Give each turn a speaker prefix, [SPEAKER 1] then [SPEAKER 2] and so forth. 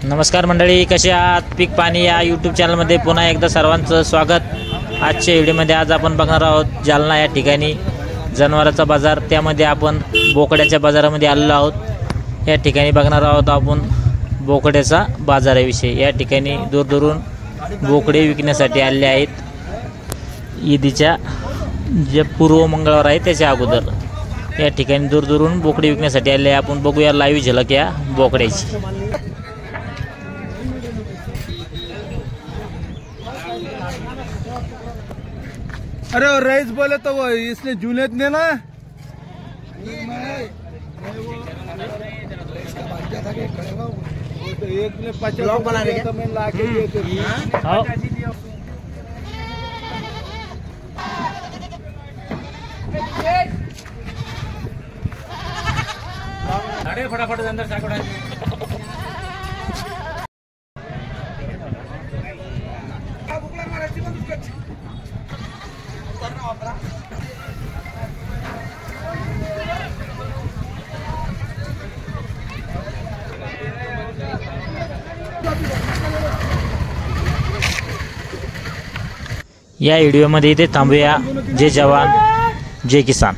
[SPEAKER 1] नमस्कार मंडळी, कसे आहात? पीक पाणी या यूट्यूब चॅनलमध्ये पुन्हा एकदा सर्वांचं स्वागत। आजच्या व्हिडिओमध्ये आज आपण बघणार आहोत जालना या ठिकाणी जनावरांचा बाजार, त्यामध्ये आपण बोकड्याच्या बाजारामध्ये आलेलो आहोत। या ठिकाणी बघणार आहोत आपण बोकड्याचा बाजाराविषयी। या ठिकाणी दूरदूरून बोकडे विकण्यासाठी आले आहेत। ईदीच्या जे पूर्व मंगळवार आहे त्याच्या अगोदर या ठिकाणी दूरदूरून बोकडे विकण्यासाठी आले। आपण बघूया लाईव्ह झलक या बोकड्याची।
[SPEAKER 2] अरे रईस बोले तो वो इसने जूनेद ने ना एक ने 50 बना रहे तो मैं लाके देते अरे फटाफट अंदर साकोड़ा
[SPEAKER 1] या व्हिडिओमध्ये इथे थांबूया। जय जवान जय किसान।